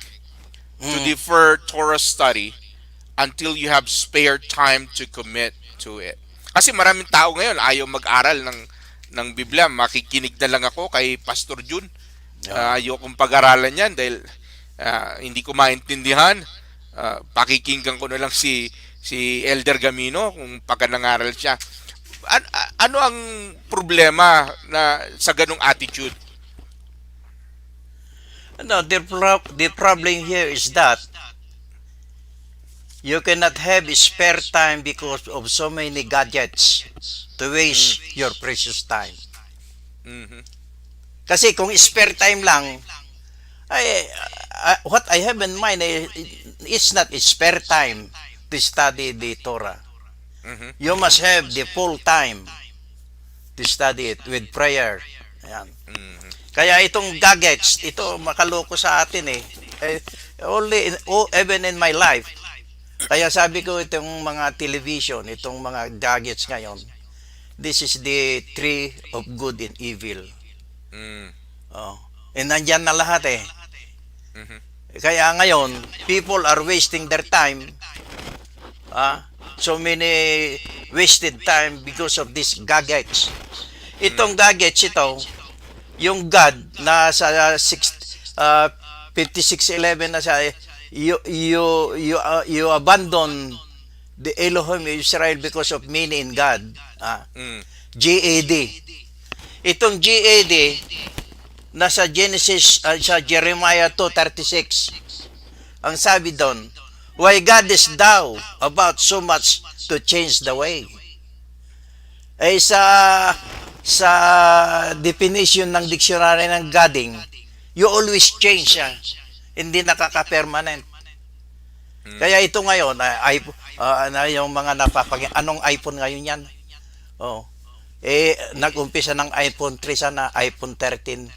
Speaker 1: to defer Torah study until you have spare time to commit to it? Kasi maraming tao ngayon ayaw mag-aral ng Biblia. Makikinig na lang ako kay Pastor Jun. Ayaw kong pag-aralan yan dahil hindi ko maintindihan. Pakikinggan ko na lang si Elder Gamino kung pagka-nangaral siya. Ano ang problema na sa ganung attitude?
Speaker 2: No, the problem here is that you cannot have spare time because of so many gadgets to waste your precious time.
Speaker 1: Mhm.
Speaker 2: Kasi kung spare time lang, what I have in mind, it's not spare time to study the Torah.
Speaker 1: Mhm.
Speaker 2: You must have the full time to study it with prayer. Ayan. Kaya itong gadgets, ito makaloko sa atin eh. Even in my life. Kaya sabi ko itong mga television, itong mga gadgets ngayon, this is the tree of good and evil.
Speaker 1: Mm.
Speaker 2: Nandyan na lahat eh.
Speaker 1: Mhm.
Speaker 2: Kaya ngayon, people are wasting their time. So many wasted time because of these gadgets. Itong gadgets ito, yung God na sa 56:11 na siya, you abandon the Elohim Israel because of meaning in God. GAD. Itong GAD nasa Genesis sa Jeremiah 2:36. Ang sabi doon, why God is thou about so much to change the way? Sa definition ng dictionary ng Goding, you always change siya. Hindi nakaka-permanent. Kaya ito ngayon, yung mga anong iPhone ngayon yan? Nag-umpisa ng iPhone 3 sana, iPhone 13.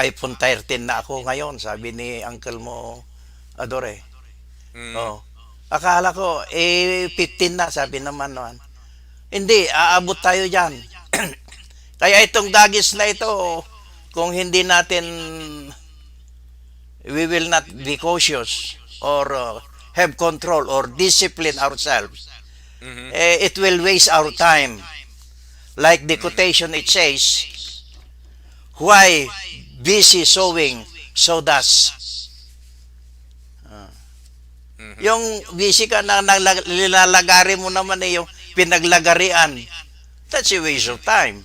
Speaker 2: iPhone 13 na ako ngayon, sabi ni uncle mo, Adore.
Speaker 1: Mm.
Speaker 2: Oh. Akala ko, 15 na, sabi naman noon. Hindi, aabot tayo dyan. Kaya itong dagis na ito, kung hindi natin, we will not be cautious or have control or discipline ourselves,
Speaker 1: Mhm.
Speaker 2: it will waste our time. Like the quotation it says, why busy sowing, so does.
Speaker 1: Mhm.
Speaker 2: Yung busy ka na nilalagari mo naman yung pinaglagarian. That's a waste of time.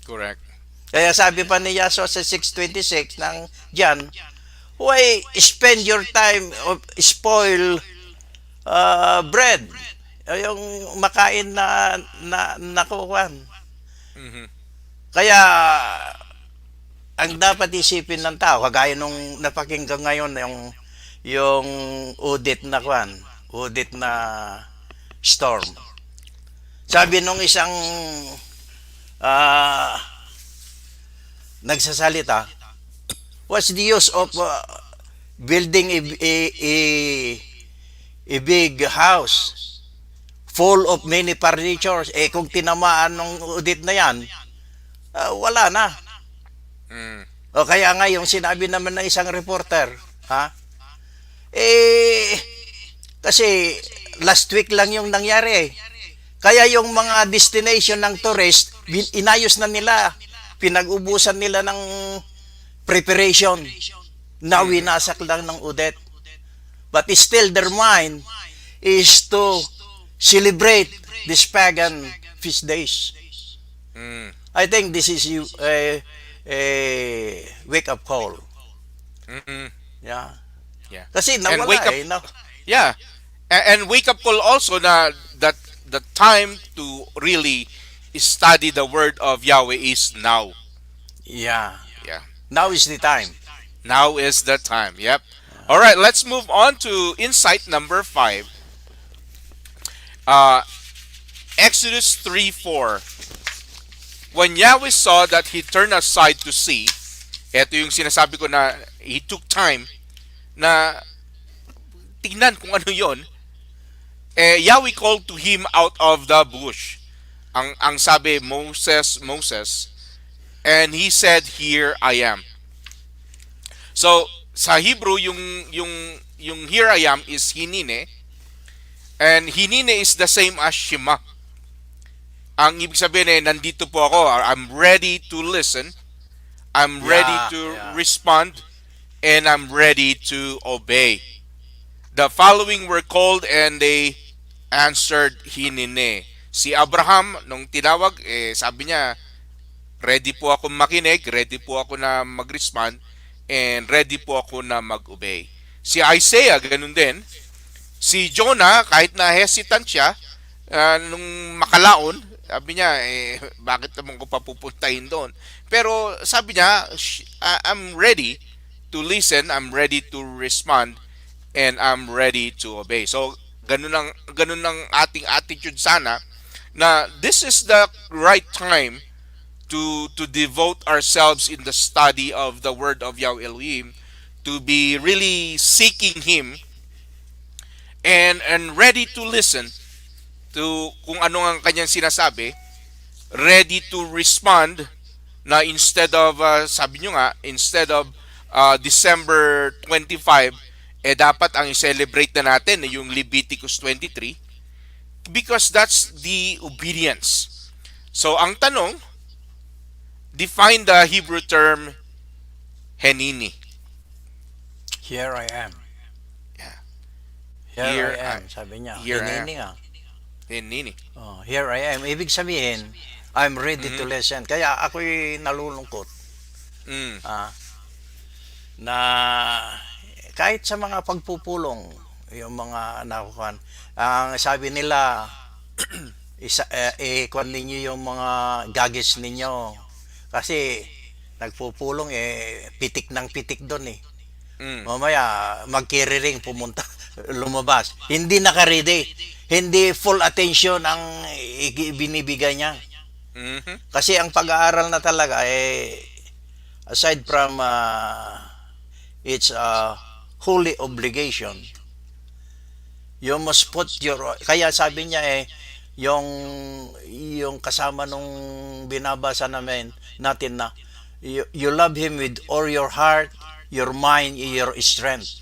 Speaker 1: Correct.
Speaker 2: Kaya sabi pa ni Yaso sa 6:26 ng John, why spend your time of spoil bread? Yung makain na nakukuhan.
Speaker 1: Mhm.
Speaker 2: Kaya ang dapat isipin ng tao, kagaya nung napakinggan ngayon yung audit na kwan, audit na storm. Sabi nung isang ah, nagsasalita, what's the use of building a big house full of many furnitures? Kung tinamaan ng audit na yan, wala na.
Speaker 1: Mm.
Speaker 2: O kaya nga yung sinabi naman ng isang reporter, ha? Eh, kasi last week lang yung nangyari. Kaya yung mga destination ng tourist, inayos na nila. Pinag-ubusan nila ng preparation. Na winasak lang ng udet. But still their mind is to celebrate these pagan feast days.
Speaker 1: Mm.
Speaker 2: I think this is a wake-up call.
Speaker 1: Mm.
Speaker 2: Yeah.
Speaker 1: Yeah.
Speaker 2: Kasi
Speaker 1: And
Speaker 2: nawala
Speaker 1: wake up.
Speaker 2: na.
Speaker 1: Yeah. And wake up call also na that the time to really study the word of Yahweh is now.
Speaker 2: Yeah.
Speaker 1: Yeah.
Speaker 2: Now is the time.
Speaker 1: Now is the time. Yep. All right, let's move on to insight number 5. Uh, Exodus 3:4. When Yahweh saw that he turned aside to see, ito yung sinasabi ko na he took time na tingnan kung ano yon. Yahweh called to him out of the bush. Ang sabi, Moses, Moses. And he said, here I am. So, sa Hebrew, yung here I am is hinine. And hinine is the same as Shema. Ang ibig sabihin nandito po ako. I'm ready to listen. I'm ready
Speaker 2: Yeah,
Speaker 1: to
Speaker 2: yeah.
Speaker 1: respond. And I'm ready to obey. The following were called and they answered hinine. Si Abraham, nung tinawag, sabi niya, ready po ako makinig, ready po ako na mag-respond, and ready po ako na mag-obey. Si Isaiah, ganun din. Si Jonah, kahit na hesitant siya, nung makalaon, sabi niya, bakit naman ko papupuntahin doon? Pero sabi niya, I'm ready to listen, I'm ready to respond, and I'm ready to obey. So, ganun ang ating attitude sana, na this is the right time to devote ourselves in the study of the word of Yahweh Elohim, to be really seeking him and ready to listen to kung ano ang kanyang sinasabi, ready to respond na instead of sabi nyo nga, instead of December 25, dapat ang i-celebrate na natin yung Leviticus 23 because that's the obedience. So ang tanong, define the Hebrew term henini.
Speaker 2: Here I am.
Speaker 1: Yeah.
Speaker 2: Here
Speaker 1: Here
Speaker 2: I am, sabi niya.
Speaker 1: here I am.
Speaker 2: Hinini nga.
Speaker 1: Henini.
Speaker 2: Oh, here I am. Ibig sabihin, I'm ready to listen. Kaya ako'y nalulungkot
Speaker 1: Mm.
Speaker 2: na kahit sa mga pagpupulong, yung mga nakukuhan, ang sabi nila, kuhan ninyo yung mga gagis ninyo. Kasi nagpupulong, pitik ng pitik doon eh.
Speaker 1: Mm.
Speaker 2: Mamaya, magkiriring, pumunta, lumabas. Hindi naka-ready. Hindi full attention ang binibigay niya.
Speaker 1: Mhm.
Speaker 2: Kasi ang pag-aaral na talaga, aside from it's a holy obligation, you must put your, kaya sabi niya yung yung kasama nung binabasa natin na you love him with all your heart, your mind, your strength.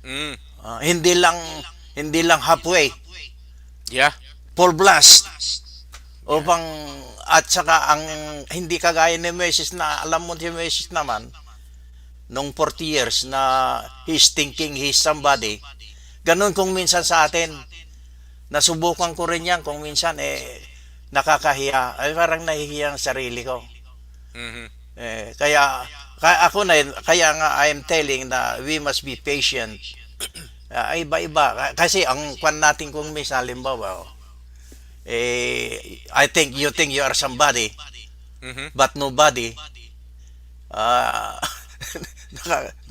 Speaker 1: Mm.
Speaker 2: Hindi lang halfway,
Speaker 1: Yeah.
Speaker 2: full blast.
Speaker 1: Yeah.
Speaker 2: Upang at saka ang hindi kagaya ni Moses, na alam mo si Moses naman nung 40 years na he's thinking he's somebody. Ganun kung minsan sa atin, nasubukan ko rin yan kung minsan nakakahiya, ay parang nahihiya ang sarili ko.
Speaker 1: Mhm.
Speaker 2: Kaya ako na, kaya nga I am telling na we must be patient. Iba-iba kasi ang kwan natin kung minsan halimbawa, I think you are somebody
Speaker 1: Mhm.
Speaker 2: but nobody. ah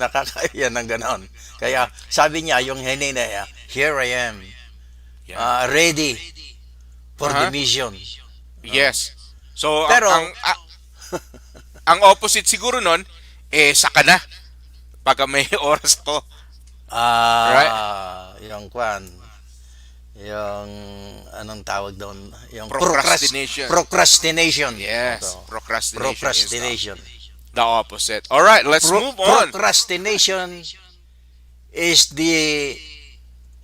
Speaker 2: Nakakahiya ng ganon. Kaya sabi niya yung hinina niya, here I am,
Speaker 1: Yeah.
Speaker 2: ready for the
Speaker 1: Uh-huh.
Speaker 2: mission.
Speaker 1: Yes. So
Speaker 2: Pero
Speaker 1: ang opposite siguro nun saka na pag may oras ko, right?
Speaker 2: yung kwan, yung anong tawag doon, yung
Speaker 1: Procrastination.
Speaker 2: procrastination.
Speaker 1: Yes,
Speaker 2: Ito.
Speaker 1: procrastination is
Speaker 2: Procrastination.
Speaker 1: the opposite. All right, let's move on.
Speaker 2: Procrastination is the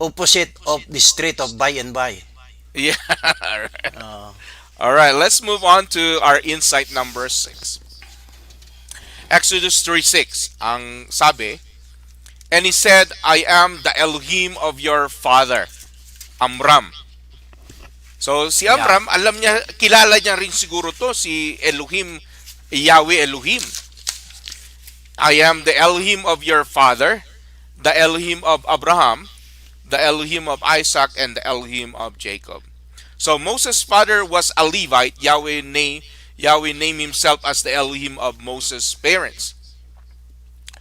Speaker 2: opposite of the street of by and by.
Speaker 1: Yeah. All right.
Speaker 2: Uh,
Speaker 1: All right, let's move on to our insight number 6. Exodus 3:6. Ang sabi, and he said, I am the Elohim of your father, Amram. So si
Speaker 2: yeah.
Speaker 1: Amram, alam niya, kilala niya rin siguro to si Elohim, Yahweh Elohim. I am the Elohim of your father, the Elohim of Abraham, the Elohim of Isaac, and the Elohim of Jacob. So Moses' father was a Levite. Yahweh named himself as the Elohim of Moses' parents.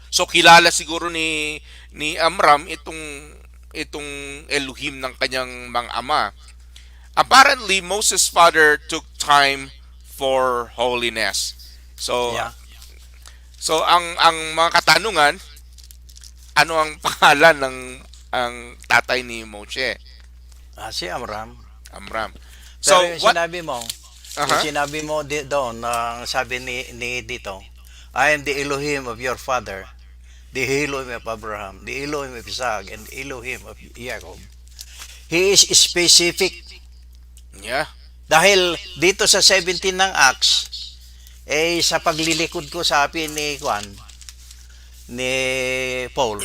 Speaker 1: So kilala siguro ni Amram itong Elohim ng kanyang mga ama. Apparently Moses' father took time for holiness. So
Speaker 2: Yeah.
Speaker 1: so ang mga katanungan, ano ang pangalan ng ang tatay ni Moshe?
Speaker 2: Si Amram.
Speaker 1: Amram.
Speaker 2: Pero
Speaker 1: So
Speaker 2: yung
Speaker 1: what?
Speaker 2: yung sinabi mo doon, sabi ni dito, I am the Elohim of your father, the Elohim of Abraham, the Elohim of Isaac, and the Elohim of Jacob. He is specific.
Speaker 1: Yeah.
Speaker 2: Dahil dito sa 17 ng Acts, sa paglilikod ko, sabi ni Paul,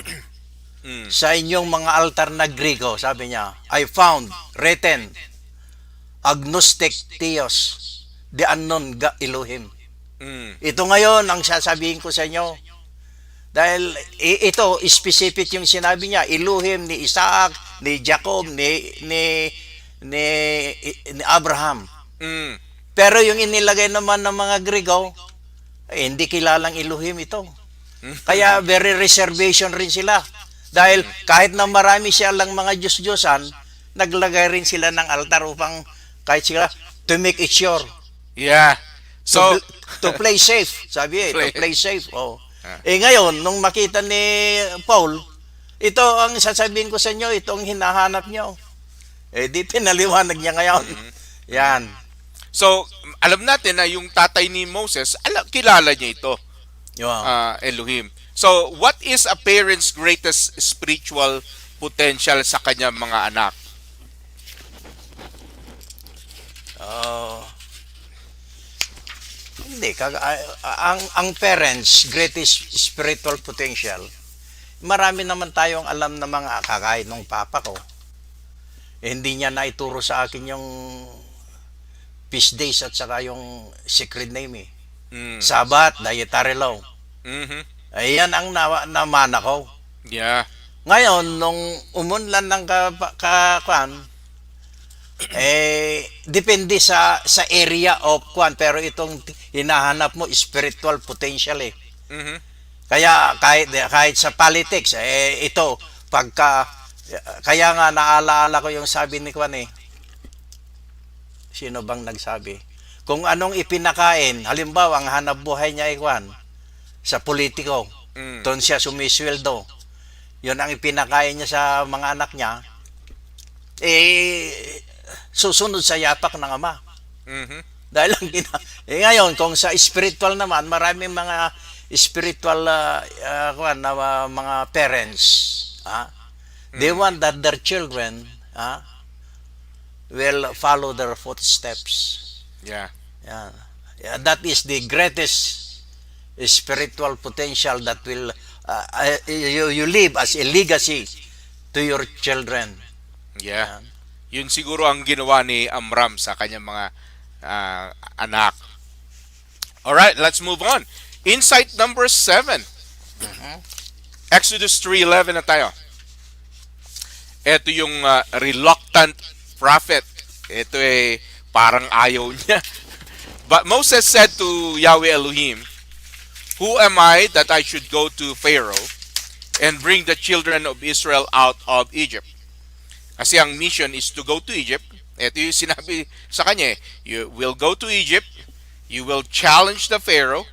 Speaker 1: Mm.
Speaker 2: sa inyong mga altar na Griego, sabi niya, I found written agnostic theos, the unknown Elohim.
Speaker 1: Mm.
Speaker 2: Ito ngayon ang sasabihin ko sa inyo. Dahil ito, specific yung sinabi niya, Elohim ni Isaac, ni Jacob, ni Abraham.
Speaker 1: Mm.
Speaker 2: Pero yung inilagay naman ng mga Griego, hindi kilalang Elohim ito. Kaya very reservation rin sila. Dahil kahit na marami silang mga Diyos-Diyosan, naglagay rin sila ng altar upang kahit sila to make it sure.
Speaker 1: Yeah. So
Speaker 2: To play safe, sabi to
Speaker 1: Play-
Speaker 2: play safe. Oh.
Speaker 1: Ah.
Speaker 2: Ngayon, nung makita ni Paul, ito ang sasabihin ko sa inyo, ito ang hinahanap nyo. Di pinaliwanag niya ngayon. Yan.
Speaker 1: so alam natin na yung tatay ni Moses, kilala niya ito,
Speaker 2: Yung,
Speaker 1: Elohim. So what is a parent's greatest spiritual potential sa kanyang mga anak?
Speaker 2: hindi, ang parents, greatest spiritual potential, marami naman tayong alam na mga kagaya nung papa ko. Hindi niya naituro sa akin yung feast days at saka yung secret name eh.
Speaker 1: Mm.
Speaker 2: Shabbat, dietary law.
Speaker 1: Mhm.
Speaker 2: Ayan ang namana ko.
Speaker 1: Yeah.
Speaker 2: Ngayon, nung umunlan ng kwan, depende sa area of kwan, pero itong hinahanap mo, spiritual potential eh.
Speaker 1: Mhm.
Speaker 2: Kaya kahit sa politics, ito, kaya nga naalaala ko yung sabi ni Kwan eh. Sino bang nagsabi? kung anong ipinakain, halimbawa, ang hanap buhay niya ikwan sa politiko,
Speaker 1: Mm.
Speaker 2: doon siya sumisweldo. Yun ang ipinakain niya sa mga anak niya, eh, susunod sa yapak ng ama.
Speaker 1: Mhm.
Speaker 2: Dahil ngayon, kung sa spiritual naman, maraming mga spiritual mga parents, they want that their children will follow their footsteps.
Speaker 1: Yeah.
Speaker 2: Yeah. Yeah, that is the greatest spiritual potential that will you leave as a legacy to your children.
Speaker 1: Yeah. Yun siguro ang ginawa ni Amram sa kanyang mga anak. All right, let's move on. Insight number 7. Exodus 3:11 na tayo. Ito yung reluctant prophet. Ito parang ayaw niya. But Moses said to Yahweh Elohim, "Who am I that I should go to Pharaoh and bring the children of Israel out of Egypt?" Kasi ang mission is to go to Egypt. Ito yung sinabi sa kanya. You will go to Egypt, you will challenge the Pharaoh,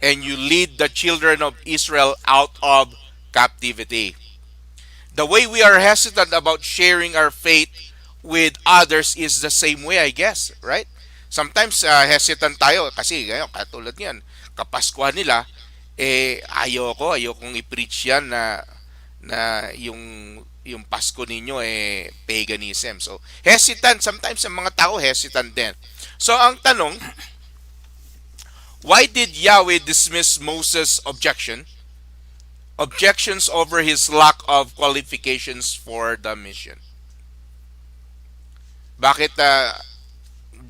Speaker 1: and you lead the children of Israel out of captivity. The way we are hesitant about sharing our faith with others is the same way, I guess, right? Sometimes hesitant tayo kasi katulad niyan, Kapaskuhan nila, ayokong i-preach yan na yung Pasko ninyo paganism. So, hesitant sometimes ang mga tao hesitant din. So, ang tanong, why did Yahweh dismiss Moses' objections over his lack of qualifications for the mission? Bakit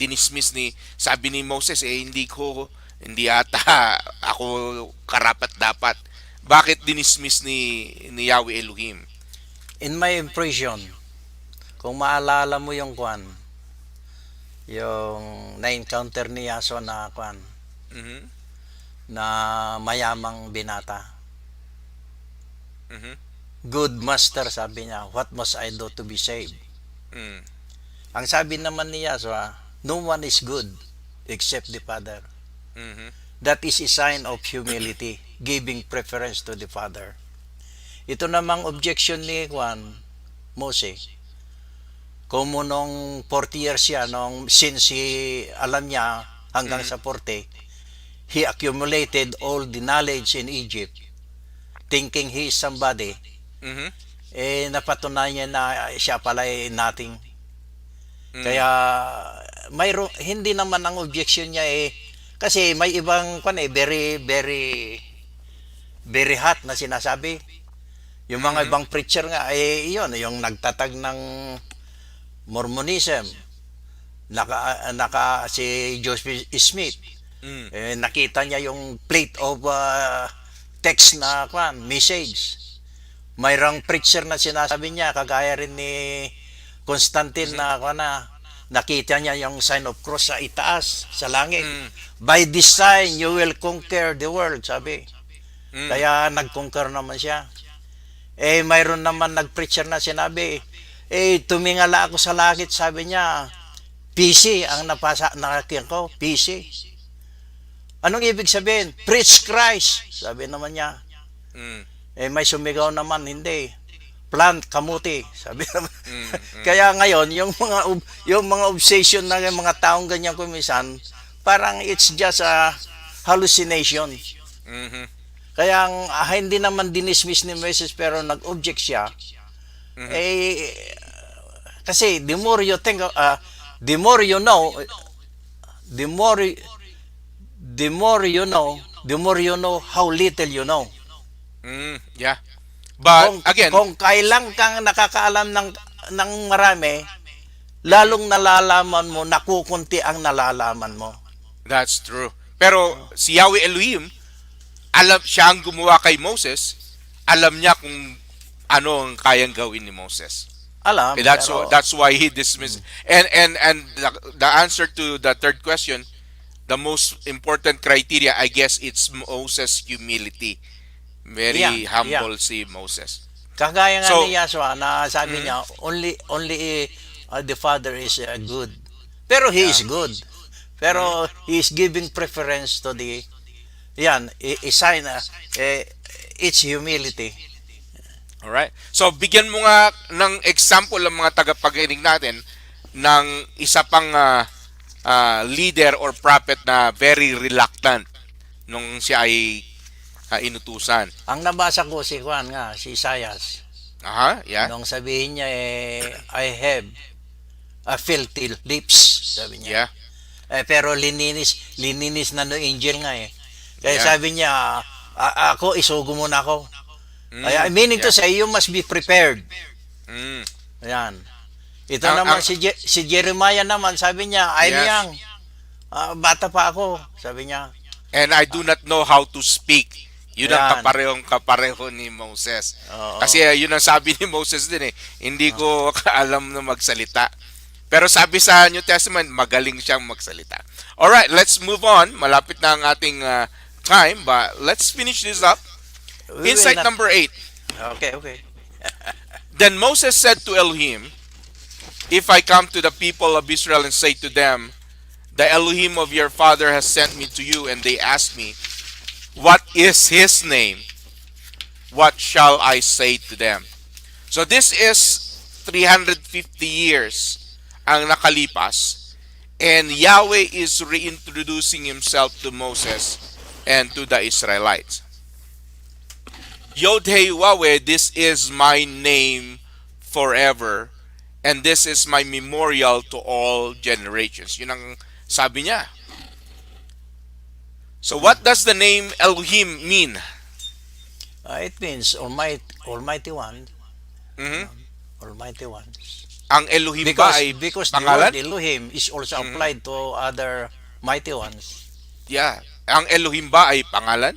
Speaker 1: dinismiss sabi ni Moses, hindi ata ako karapat dapat. Bakit dinismiss ni Yahweh Elohim?
Speaker 2: In my impression, kung maalala mo yung na-encounter ni Yaso na
Speaker 1: Mhm.
Speaker 2: na mayamang binata.
Speaker 1: Mhm.
Speaker 2: Good master, sabi niya, what must I do to be saved?
Speaker 1: Mm.
Speaker 2: Ang sabi naman ni Yaso, no one is good except the Father.
Speaker 1: Mhm.
Speaker 2: That is a sign of humility, giving preference to the Father. Ito namang objection ni Moses. Kung nung 40 years siya, since alam niya hanggang sa 40, he accumulated all the knowledge in Egypt, thinking he is somebody,
Speaker 1: Mhm.
Speaker 2: napatunayan na siya pala nothing.
Speaker 1: Mm.
Speaker 2: Kaya hindi naman ang objection niya kasi may ibang very very very hot na sinasabi. Yung mga ibang preacher nga iyon yung nagtatag ng Mormonism. Naka si Joseph Smith. Nakita niya yung plate of text na message. Mayroong preacher na sinasabi niya kagaya rin ni Constantine na nakita niya yung sign of cross sa itaas, sa langit. By this sign, you will conquer the world, sabi. Kaya nag-conquer naman siya. Mayroon naman nag-preacher na sinabi, tumingala ako sa langit, sabi niya, PC ang nakakita ko, PC. Anong ibig sabihin? Preach Christ, sabi naman niya. May sumigaw naman, hindi. Plant kamuti, sabi naman. Kaya ngayon, yung mga obsession na yung mga taong ganyan kumisan, parang it's just a hallucination. Kaya hindi naman dinismiss ni Moses pero nag-object siya. Kasi the more you think, the more you know, the more you know how little you know.
Speaker 1: Yeah. But again,
Speaker 2: kung kailan kang nakakaalam ng marami, lalong nalalaman mo, nakukunti ang nalalaman mo.
Speaker 1: that's true. Pero si Yahweh Elohim, siya ang gumawa kay Moses, alam niya kung ano ang kayang gawin ni Moses.
Speaker 2: Alam,
Speaker 1: That's why he dismissed. And the answer to the third question, the most important criteria, I guess, it's Moses' humility. Very humble si Moses.
Speaker 2: Kagaya nga ni Yahshua na sabi niya, only the Father is good. Pero he is good.
Speaker 1: Mhm.
Speaker 2: Pero he is giving preference to the, yan, sign, it's humility.
Speaker 1: Alright. So, bigyan mo nga ng example ang mga tagapakinig natin ng isa pang leader or prophet na very reluctant nung siya ay inutusan.
Speaker 2: Ang nabasa ko si Juan nga, si Isaias,
Speaker 1: Aha, yeah.
Speaker 2: nung sabihin niya, I have a filthy lips, sabi niya.
Speaker 1: Yeah.
Speaker 2: Pero lininis na no angel nga eh. Kaya
Speaker 1: Yeah.
Speaker 2: sabi niya, ako, isugo muna ako.
Speaker 1: Mm,
Speaker 2: Meaning to
Speaker 1: yeah.
Speaker 2: say, you must be prepared.
Speaker 1: Mm.
Speaker 2: Ayan. Ito
Speaker 1: Ang,
Speaker 2: naman
Speaker 1: ang,
Speaker 2: si Jeremiah naman, sabi niya, I'm
Speaker 1: yes.
Speaker 2: young. Bata pa ako, sabi niya.
Speaker 1: And I do not know how to speak. Yun ang
Speaker 2: Ayan.
Speaker 1: kapareho ni Moses.
Speaker 2: Oo.
Speaker 1: Kasi yun ang sabi ni Moses din eh. Hindi ko alam na magsalita. Pero sabi sa New Testament, magaling siyang magsalita. Alright, let's move on. Malapit na ang ating time, but let's finish this up.
Speaker 2: We will
Speaker 1: Insight
Speaker 2: not.
Speaker 1: number 8.
Speaker 2: Okay, okay.
Speaker 1: Then Moses said to Elohim, if I come to the people of Israel and say to them, the Elohim of your father has sent me to you, and they ask me, what is his name? What shall I say to them? So this is 350 years ang nakalipas, and Yahweh is reintroducing himself to Moses and to the Israelites. Yod Hey Yahweh, this is my name forever, and this is my memorial to all generations. Yun ang sabi niya. So what does the name Elohim mean?
Speaker 2: It means Almighty One.
Speaker 1: Mhm.
Speaker 2: Almighty One.
Speaker 1: Ang Elohim ba ay
Speaker 2: Because the
Speaker 1: pangalan?
Speaker 2: word Elohim is also applied to other mighty ones.
Speaker 1: Yeah. Ang Elohim ba ay pangalan?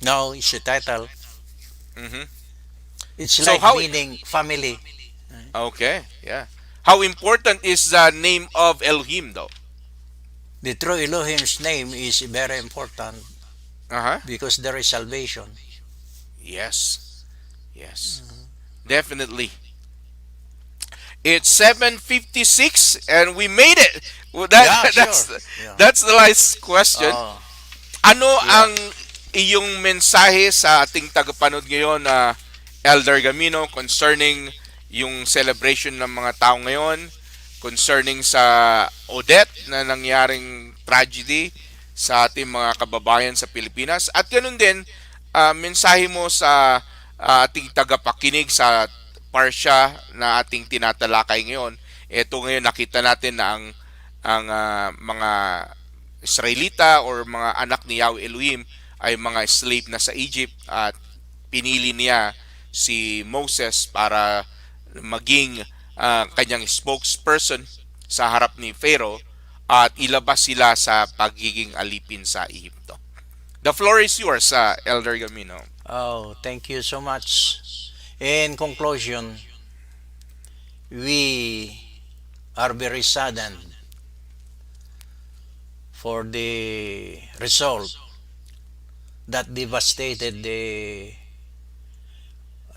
Speaker 2: No, it's a title.
Speaker 1: Mhm.
Speaker 2: It's
Speaker 1: So
Speaker 2: like
Speaker 1: how-
Speaker 2: meaning family.
Speaker 1: Okay, yeah. How important is the name of Elohim though?
Speaker 2: The true Elohim's name is very important
Speaker 1: Uh-huh.
Speaker 2: because there is salvation.
Speaker 1: Yes. Yes. Definitely. It's 7:56 and we made it. Well,
Speaker 2: Yeah,
Speaker 1: that's
Speaker 2: sure. Yeah.
Speaker 1: that's the last question.
Speaker 2: Oh,
Speaker 1: Ano
Speaker 2: yeah.
Speaker 1: ang iyong mensahe sa ating tagapanood ngayon na Elder Gamino concerning yung celebration ng mga tao ngayon, concerning sa Odette na nangyaring tragedy sa ating mga kababayan sa Pilipinas, at ganun din mensahe mo sa ating tagapakinig sa parsya na ating tinatalakay ngayon. Ito ngayon nakita natin na ang mga Israelita or mga anak ni Yahweh Elohim ay mga slave na sa Egypt, at pinili niya si Moses para maging kanyang spokesperson sa harap ni Pharaoh at ilabas sila sa pagiging alipin sa Ehipto. The floor is yours, Elder Gamino.
Speaker 2: oh, thank you so much. In conclusion, we are very saddened for the result that devastated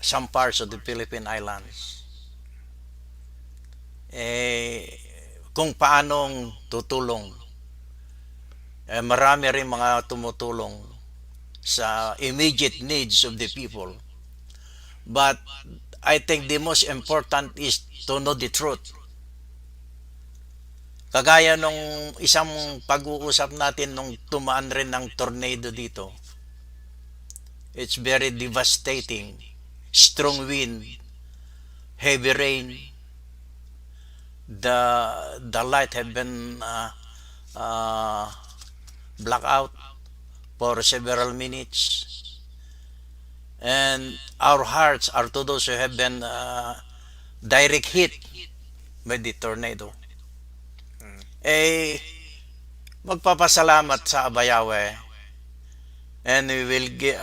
Speaker 2: some parts of the Philippine Islands. Kung paanong tutulong, marami rin mga tumutulong sa immediate needs of the people. But I think the most important is to know the truth. Kagaya nung isang pag-uusap natin nung tumaan rin ng tornado dito. It's very devastating. Strong wind, heavy rain. The light have been blacked out for several minutes. And our hearts are to those who have been direct hit by the tornado. Magpapasalamat sa Abayawe, and we will give,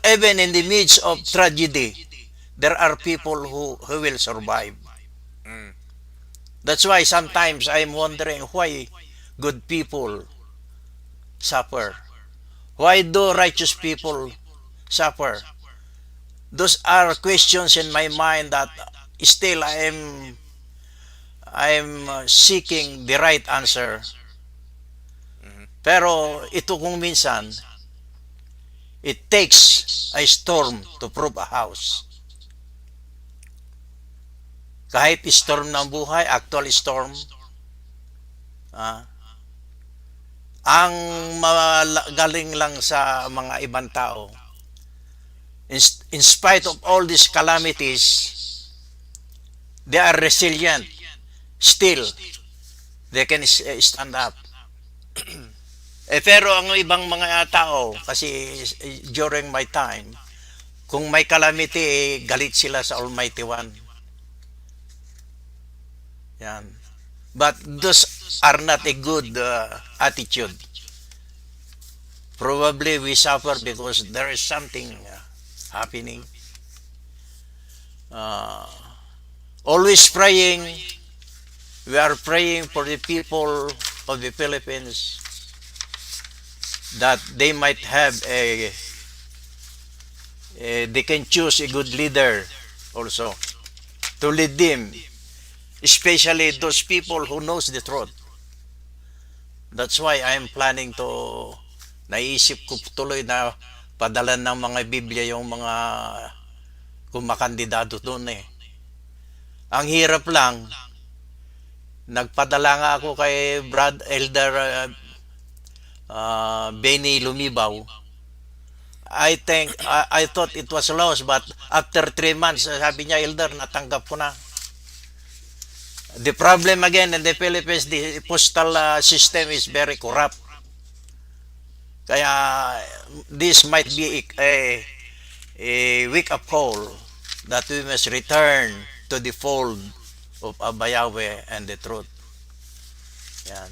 Speaker 2: even in the midst of tragedy, there are people who will survive.
Speaker 1: Mm.
Speaker 2: That's why sometimes I'm wondering why good people suffer. Why do righteous people suffer? Those are questions in my mind that still I'm seeking the right answer. Pero ito kung minsan, it takes a storm to prove a house. Kahit storm ng buhay, actual storm, ah, ang magaling lang sa mga ibang tao, in spite of all these calamities, they are resilient. Still, they can stand up. Pero ang ibang mga tao, kasi during my time, kung may calamity, galit sila sa Almighty One. Yan. But those are not a good attitude. Probably we suffer because there is something happening. Uh, Always praying. We are praying for the people of the Philippines that they might have they can choose a good leader also to lead them, especially those people who knows the truth. That's why I am planning to, naisip ko tuloy na padalan ng mga Biblia yung mga kumakandidado doon eh. Ang hirap lang, nagpadala nga ako kay Brad Elder Benny Lumibaw. I thought it was lost, but after 3 months, sabi niya, Elder, natanggap ko na. The problem again in the Philippines, the postal system is very corrupt. Kaya this might be a wake-up call that we must return to the fold of Abba Yahweh and the truth. Yan.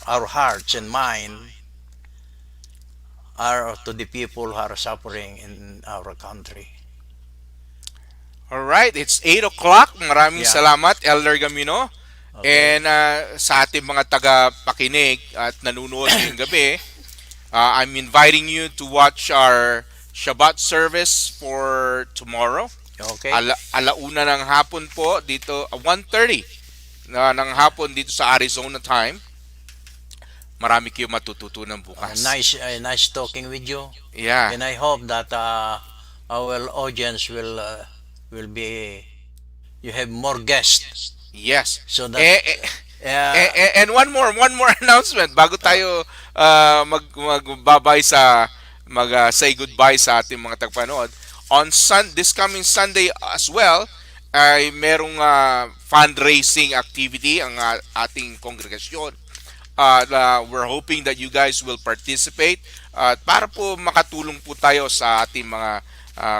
Speaker 2: Our hearts and mind are to the people who are suffering in our country.
Speaker 1: Alright, it's 8 o'clock. Maraming
Speaker 2: Yeah.
Speaker 1: salamat, Elder Gamino.
Speaker 2: Okay.
Speaker 1: And sa ating mga taga-pakinig at nanonood ngayong gabi, I'm inviting you to watch our Shabbat service for tomorrow.
Speaker 2: Okay.
Speaker 1: Alauna ng hapon po dito, 1:30 ng hapon dito sa Arizona time. Marami kayong matututunan bukas.
Speaker 2: Nice talking with you.
Speaker 1: Yeah.
Speaker 2: And I hope that our audience will be, you have more guests
Speaker 1: Yes.
Speaker 2: so that
Speaker 1: And one more announcement bago tayo magbabay say goodbye sa ating mga tagpanood. On this coming Sunday as well ay merong fundraising activity ang ating kongregasyon. We're hoping that you guys will participate para po makatulong po tayo sa ating mga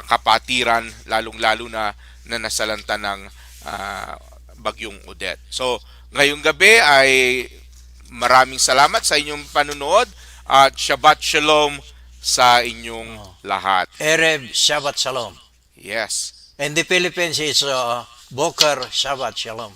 Speaker 1: kapatiran, lalong-lalo na nasalanta ng bagyong Odette. So, ngayong gabi ay maraming salamat sa inyong panunood at Shabbat Shalom sa inyong lahat.
Speaker 2: Erev Shabbat Shalom.
Speaker 1: Yes.
Speaker 2: In the Philippines, it's Boker Shabbat Shalom.